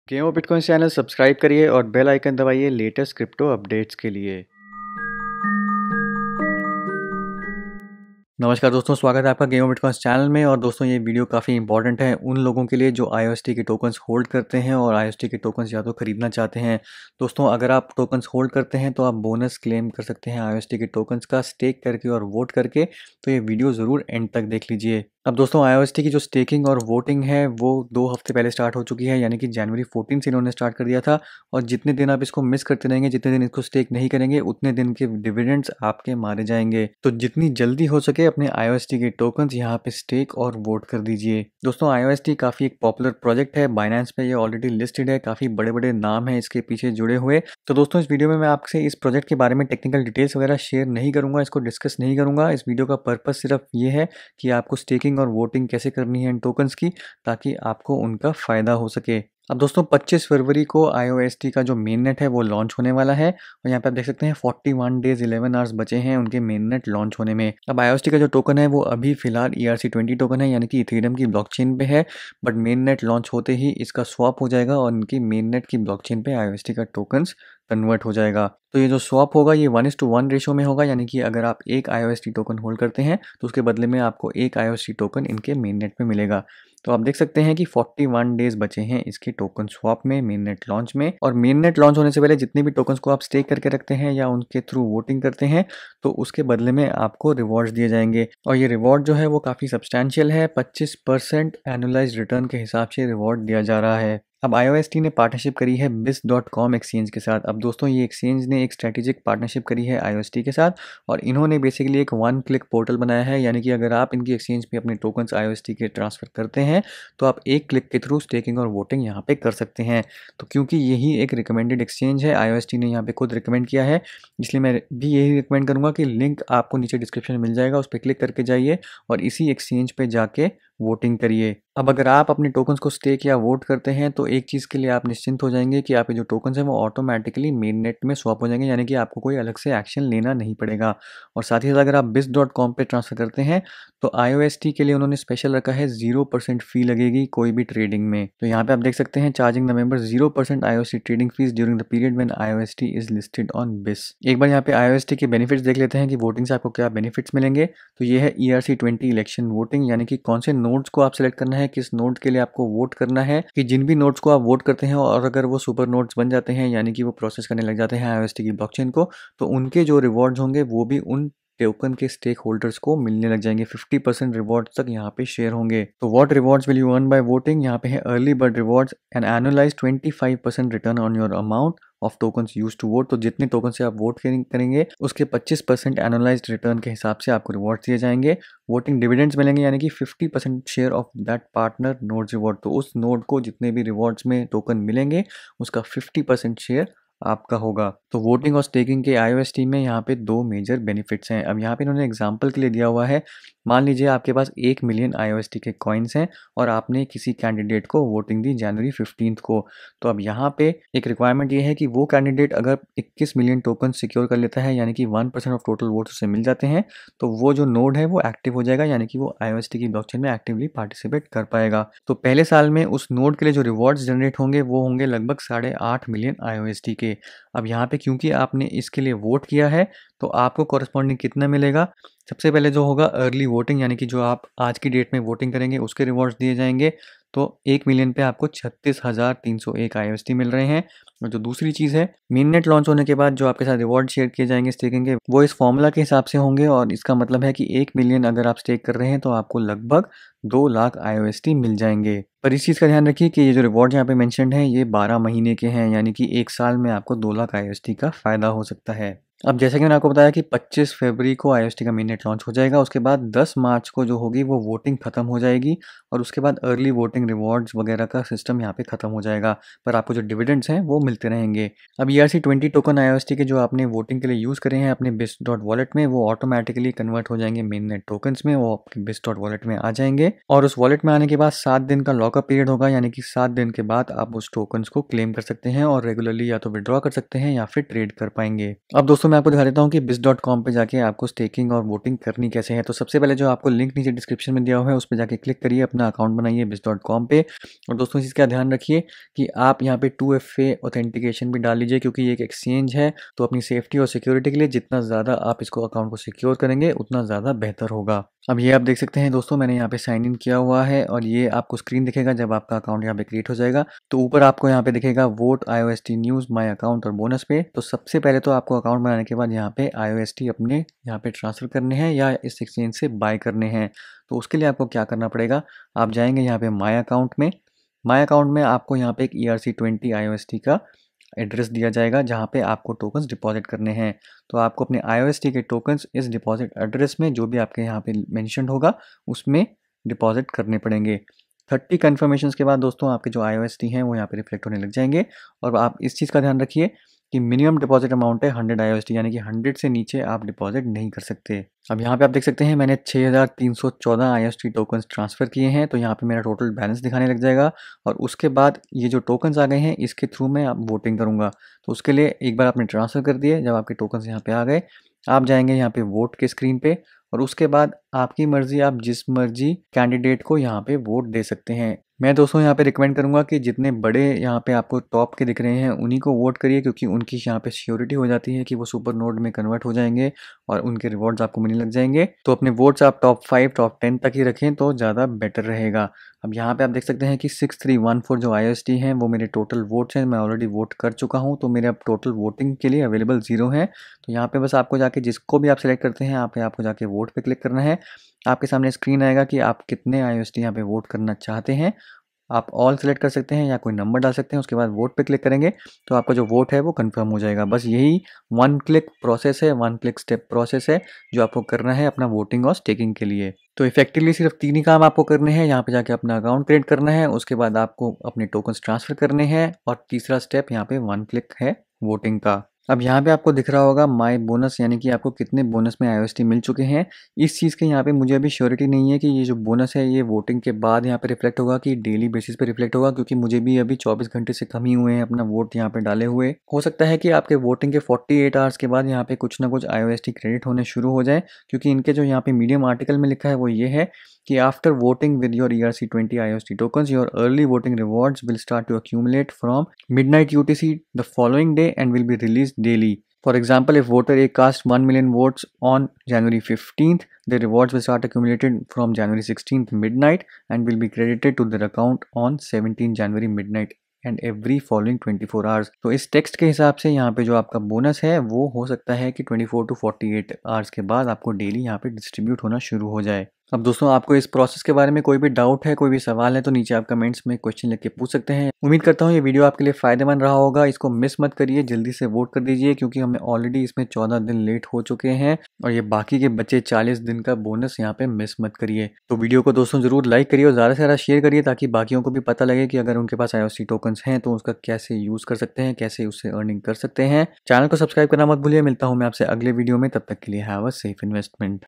Game bitcoin channel subscribe करिए और bell icon दबाइए लेटेस्ट क्रिप्टो अपडेट्स के लिए। नमस्कार दोस्तों, स्वागत है आपका गेम बिटकॉइन चैनल में। और दोस्तों, ये वीडियो काफ़ी इंपॉर्टेंट है उन लोगों के लिए जो IOST के टोकन्स होल्ड करते हैं और IOST के टोकन्स या तो खरीदना चाहते हैं। दोस्तों, अगर आप टोकन्स होल्ड करते हैं तो आप बोनस क्लेम कर सकते हैं IOST के टोकन्स का स्टेक करके और वोट करके। तो ये वीडियो ज़रूर एंड तक देख लीजिए। अब दोस्तों, IOST की जो स्टेकिंग और वोटिंग है वो 2 हफ्ते पहले स्टार्ट हो चुकी है, यानी कि जनवरी 14 से इन्होंने स्टार्ट कर दिया था। और जितने दिन आप इसको मिस करते रहेंगे, जितने दिन इसको स्टेक नहीं करेंगे, उतने दिन के डिविडेंड्स आपके मारे जाएंगे। तो जितनी जल्दी हो सके अपने IOST के टोकन्स यहाँ पे स्टेक और वोट कर दीजिए। दोस्तों, IOST काफ़ी एक पॉपुलर प्रोजेक्ट है, बाइनेंस पे ये ऑलरेडी लिस्टेड है, काफ़ी बड़े बड़े नाम हैं इसके पीछे जुड़े हुए। तो दोस्तों, इस वीडियो में मैं आपसे इस प्रोजेक्ट के बारे में टेक्निकल डिटेल्स वगैरह शेयर नहीं करूंगा, इसको डिस्कस नहीं करूंगा। इस वीडियो का पर्पस सिर्फ ये है कि आपको स्टेकिंग और वोटिंग कैसे करनी है इन टोकन्स की, ताकि आपको उनका फ़ायदा हो सके। अब दोस्तों, 25 फरवरी को IOST का जो मेन नेट है वो लॉन्च होने वाला है। और यहाँ पे आप देख सकते हैं 41 डेज 11 आवर्स बचे हैं उनके मेन नेट लॉन्च होने में। अब IOST का जो टोकन है वो अभी फिलहाल ERC20 टोकन है, यानी कि इथेरियम की ब्लॉकचेन पे है। बट मेन नेट लॉन्च होते ही इसका स्वैप हो जाएगा और इनकी मेन नेट की ब्लॉकचेन पे IOST का टोकन्स कन्वर्ट हो जाएगा। तो ये जो स्वैप होगा ये 1:1 रेशो में होगा, यानी कि अगर आप एक IOST टोकन होल्ड करते हैं तो उसके बदले में आपको एक IOST टोकन इनके मेन नेट में मिलेगा। तो आप देख सकते हैं कि 41 डेज बचे हैं इसके टोकन स्वैप में, मेन नेट लॉन्च में। और मेन नेट लॉन्च होने से पहले जितने भी टोकन्स को आप स्टेक करके रखते हैं या उनके थ्रू वोटिंग करते हैं, तो उसके बदले में आपको रिवॉर्ड्स दिए जाएंगे। और ये रिवॉर्ड जो है वो काफ़ी सब्सटैंशियल है, 25% एनुअलाइज्ड रिटर्न के हिसाब से रिवॉर्ड दिया जा रहा है। अब IOST ने पार्टनरशिप करी है BIS.com एक्सचेंज के साथ। अब दोस्तों, ये एक्सचेंज ने एक स्ट्रेटेजिक पार्टनरशिप करी है IOST के साथ, और इन्होंने बेसिकली एक 1 क्लिक पोर्टल बनाया है, यानी कि अगर आप इनकी एक्सचेंज पे अपने टोकन्स IOST के ट्रांसफ़र करते हैं तो आप एक क्लिक के थ्रू स्टेकिंग और वोटिंग यहाँ पे कर सकते हैं। तो क्योंकि यही एक रिकमेंडेड एक्सचेंज है, IOST ने यहाँ पे खुद रिकमेंड किया है, इसलिए मैं भी यही रिकमेंड करूँगा कि लिंक आपको नीचे डिस्क्रिप्शन में मिल जाएगा, उस पर क्लिक करके जाइए और इसी एक्सचेंज पे जाके वोटिंग करिए। अब अगर आप अपने टोकन्स को स्टेक या वोट करते हैं तो एक चीज़ के लिए आप निश्चिंत हो जाएंगे कि आपके जो टोकन्स हैं वो ऑटोमेटिकली मेन नेट में स्वैप हो जाएंगे, यानी कि आपको कोई अलग से एक्शन लेना नहीं पड़ेगा। और साथ ही साथ अगर आप BIS.com पे ट्रांसफ़र करते हैं तो IOST के लिए उन्होंने स्पेशल रखा है 0% फ़ी लगेगी कोई भी ट्रेडिंग में। तो यहाँ पे आप देख सकते हैं, charging the member 0% IOST trading fees during the period when IOST is listed on BIS। एक बार यहाँ पे IOST के बेनिफिट्स देख लेते हैं कि वोटिंग से आपको क्या बेनिफिट्स मिलेंगे। तो ये है ERC20 इलेक्शन वोटिंग, यानी कि कौन से नोड्स को आप सेलेक्ट करना है, किस नोड के लिए आपको वोट करना है। कि जिन भी नोड्स को आप वोट करते हैं और अगर वो सुपर नोड्स बन जाते हैं, यानी कि वो प्रोसेस करने लग जाते हैं IOST की ब्लॉकचेन को, तो उनके जो रिवॉर्ड्स होंगे वो भी उन टोकन के स्टेक होल्डर्स को मिलने लग जाएंगे। 50% रिवॉर्ड्स तक यहाँ पे शेयर होंगे। तो what rewards will you earn by voting, यहाँ पे है early bird rewards and annualised 25% return on your amount of tokens use to vote. तो जितने टोकन से आप वोट करेंगे उसके 25% एनुअलाइज्ड रिटर्न के हिसाब से आपको रिवॉर्ड्स दिए जाएंगे। वोटिंग डिविडेंड्स मिलेंगे, यानी कि 50% share of that partner nodes reward. तो उस नोड को जितने भी रिवॉर्ड्स में टोकन मिलेंगे उसका 50% शेयर आपका होगा। तो वोटिंग और स्टेकिंग के IOST में यहाँ पे 2 मेजर बेनिफिट्स हैं। अब यहाँ पे इन्होंने एग्जांपल के लिए दिया हुआ है, मान लीजिए आपके पास 1 मिलियन IOST के कॉइन्स हैं और आपने किसी कैंडिडेट को वोटिंग दी जनवरी 15 को। तो अब यहाँ पे एक रिक्वायरमेंट ये है कि वो कैंडिडेट अगर 21 मिलियन टोकन सिक्योर कर लेता है, यानी कि 1% ऑफ टोटल वोट्स उसे मिल जाते हैं, तो वो जो नोड है वो एक्टिव हो जाएगा, यानी कि वो IOST की ब्लॉकचेन में एक्टिवली पार्टिसिपेट कर पाएगा। तो पहले साल में उस नोड के लिए जो रिवॉर्ड्स जनरेट होंगे वो होंगे लगभग 8.5 मिलियन IOST के। अब यहाँ पे क्योंकि आपने इसके लिए वोट किया है तो आपको कॉरस्पॉन्डिंग कितना मिलेगा। सबसे पहले जो होगा अर्ली वोटिंग, यानी कि जो आप आज की डेट में वोटिंग करेंगे उसके रिवॉर्ड्स दिए जाएंगे। तो 1 मिलियन पे आपको 36,301 IOST मिल रहे हैं। और जो दूसरी चीज़ है, मेन नेट लॉन्च होने के बाद जो आपके साथ रिवॉर्ड शेयर किए जाएंगे स्टेकिंग के, वो इस फॉर्मूला के हिसाब से होंगे। और इसका मतलब है कि 1 मिलियन अगर आप स्टेक कर रहे हैं तो आपको लगभग 2 लाख IOST मिल जाएंगे। पर इस चीज़ का ध्यान रखिए कि ये जो रिवॉर्ड यहाँ पे मेंशन्ड है ये 12 महीने के हैं, यानी कि 1 साल में आपको 2 लाख IOST का फ़ायदा हो सकता है। अब जैसा कि मैंने आपको बताया कि 25 फरवरी को IOST का मेन नेट लॉन्च हो जाएगा, उसके बाद 10 मार्च को जो होगी वो वोटिंग खत्म हो जाएगी और उसके बाद अर्ली वोटिंग रिवॉर्ड्स वगैरह का सिस्टम यहाँ पे खत्म हो जाएगा, पर आपको जो डिविडेंड्स हैं वो मिलते रहेंगे। अब ERC20 टोकन IOST के जो आपने वोटिंग के लिए यूज़ करे हैं अपने BIS.wallet में, वो ऑटोमेटिकली कन्वर्ट हो जाएंगे मेन नेट टोकन्स में, वो आपके BIS.wallet में आ जाएंगे। और उस वॉलेट में आने के बाद 7 दिन का लॉकअप पीरियड होगा, यानी कि 7 दिन के बाद आप उस टोकन्स को क्लेम कर सकते हैं और रेगुलरली या तो विड्रॉ कर सकते हैं या फिर ट्रेड कर पाएंगे। अब दोस्तों, दोस्तों मैं आपको दिखा देता हूँ कि biz.com पे जाके आपको स्टेकिंग और वोटिंग करनी कैसे है। तो सबसे पहले जो आपको लिंक नीचे डिस्क्रिप्शन में दिया हुआ है उस पे जाके क्लिक करिए, अपना अकाउंट बनाइए biz.com पे। और दोस्तों इस चीज़ का ध्यान रखिए कि आप यहाँ पे 2FA ऑथेंटिकेशन भी डाल लीजिए, क्योंकि ये एक एक्सचेंज है। तो अपनी सेफ्टी और सिक्योरिटी के लिए जितना ज़्यादा आप इसको अकाउंट को सिक्योर करेंगे उतना ज़्यादा बेहतर होगा। अब ये आप देख सकते हैं दोस्तों, मैंने यहाँ पे साइन इन किया हुआ है और ये आपको स्क्रीन दिखेगा जब आपका अकाउंट यहाँ पे क्रिएट हो जाएगा। तो ऊपर आपको यहाँ पे दिखेगा vote IOST news my account और बोनस पे। तो सबसे पहले तो आपको अकाउंट बनाने के बाद यहाँ पे IOST अपने यहाँ पे ट्रांसफ़र करने हैं या इस एक्सचेंज से बाय करने हैं। तो उसके लिए आपको क्या करना पड़ेगा, आप जाएंगे यहाँ पे माय अकाउंट में। माय अकाउंट में आपको यहाँ पे एक ERC20 IOST का एड्रेस दिया जाएगा जहाँ पे आपको टोकन्स डिपॉजिट करने हैं। तो आपको अपने IOST के टोकन्स इस डिपॉजिट एड्रेस में जो भी आपके यहाँ पे मेंशन्ड होगा उसमें डिपॉजिट करने पड़ेंगे। 30 कन्फर्मेशंस के बाद दोस्तों आपके जो IOST हैं वो यहाँ पे रिफ्लेक्ट होने लग जाएंगे। और आप इस चीज़ का ध्यान रखिए कि मिनिमम डिपॉजिट अमाउंट है 100 IOST, यानी कि 100 से नीचे आप डिपॉजिट नहीं कर सकते। अब यहाँ पे आप देख सकते हैं मैंने 6314 IOST टोकन्स ट्रांसफ़र किए हैं। तो यहाँ पे मेरा टोटल बैलेंस दिखाने लग जाएगा और उसके बाद ये जो टोकन्स आ गए हैं इसके थ्रू मैं अब वोटिंग करूँगा। तो उसके लिए एक बार आपने ट्रांसफ़र कर दिए, जब आपके टोकन्स यहाँ पे आ गए आप जाएंगे यहाँ पे वोट के स्क्रीन पे और उसके बाद आपकी मर्ज़ी, आप जिस मर्ज़ी कैंडिडेट को यहाँ पे वोट दे सकते हैं। मैं दोस्तों यहाँ पे रिकमेंड करूँगा कि जितने बड़े यहाँ पे आपको टॉप के दिख रहे हैं उन्हीं को वोट करिए, क्योंकि उनकी यहाँ पे श्योरिटी हो जाती है कि वो सुपर नोड में कन्वर्ट हो जाएंगे और उनके रिवॉर्ड्स आपको मिलने लग जाएंगे। तो अपने वोट्स आप टॉप 5 टॉप 10 तक ही रखें तो ज़्यादा बेटर रहेगा। अब यहाँ पे आप देख सकते हैं कि 6314 जो IOST हैं वो मेरे टोटल वोट्स हैं। मैं ऑलरेडी वोट कर चुका हूँ, तो मेरे अब टोटल वोटिंग के लिए अवेलेबल 0 है। तो यहाँ पे बस आपको जाके जिसको भी आप सिलेक्ट करते हैं यहाँ पे आपको जाके वोट पे क्लिक करना है। आपके सामने स्क्रीन आएगा कि आप कितने IOST यहाँ पे वोट करना चाहते हैं। आप ऑल सेलेक्ट कर सकते हैं या कोई नंबर डाल सकते हैं। उसके बाद वोट पे क्लिक करेंगे तो आपका जो वोट है वो कंफर्म हो जाएगा। बस यही वन क्लिक प्रोसेस है, वन क्लिक स्टेप प्रोसेस है जो आपको करना है अपना वोटिंग और स्टेकिंग के लिए। तो इफेक्टिवली सिर्फ 3 ही काम आपको करने हैं। यहाँ पे जाके अपना अकाउंट क्रिएट करना है, उसके बाद आपको अपने टोकन्स ट्रांसफ़र करने हैं और तीसरा स्टेप यहाँ पे वन क्लिक है वोटिंग का। अब यहाँ पे आपको दिख रहा होगा माय बोनस, यानी कि आपको कितने बोनस में IOST मिल चुके हैं। इस चीज़ के यहाँ पे मुझे अभी श्योरिटी नहीं है कि ये जो बोनस है ये वोटिंग के बाद यहाँ पे रिफ्लेक्ट होगा कि डेली बेसिस पे रिफ्लेक्ट होगा, क्योंकि मुझे भी अभी 24 घंटे से कम ही हुए हैं अपना वोट यहाँ पे डाले हुए। हो सकता है कि आपके वोटिंग के 48 आवर्स के बाद यहाँ पे कुछ ना कुछ IOST क्रेडिट होने शुरू हो जाए, क्योंकि इनके जो यहाँ पे मीडियम आर्टिकल में लिखा है वो ये है कि after voting with your ERC20 IOST tokens, your early voting rewards will start to accumulate from midnight UTC the following day and will be released daily. For example, if voter A cast 1 million votes on January 15th, the rewards will start accumulated from January 16th midnight and will be credited to their account on 17 January midnight and every following 24 hours. तो इस text के हिसाब से यहाँ पे जो आपका bonus है वो हो सकता है कि 24 to 48 आवर्स के बाद आपको डेली यहाँ पे डिस्ट्रीब्यूट होना शुरू हो जाए। अब दोस्तों आपको इस प्रोसेस के बारे में कोई भी डाउट है, कोई भी सवाल है तो नीचे आप कमेंट्स में क्वेश्चन लिख के पूछ सकते हैं। उम्मीद करता हूँ ये वीडियो आपके लिए फ़ायदेमंद रहा होगा। इसको मिस मत करिए, जल्दी से वोट कर दीजिए, क्योंकि हमें ऑलरेडी इसमें 14 दिन लेट हो चुके हैं और ये बाकी के बचे 40 दिन का बोनस यहाँ पे मिस मत करिए। तो वीडियो को दोस्तों ज़रूर लाइक करिए और ज़्यादा से ज़्यादा शेयर करिए, ताकि बाकियों को भी पता लगे कि अगर उनके पास IOST टोकन्स हैं तो उसका कैसे यूज़ कर सकते हैं, कैसे उससे अर्निंग कर सकते हैं। चैनल को सब्सक्राइब करना मत भूलिए। मिलता हूँ मैं आपसे अगले वीडियो में, तब तक के लिए हैव अ सेफ इन्वेस्टमेंट।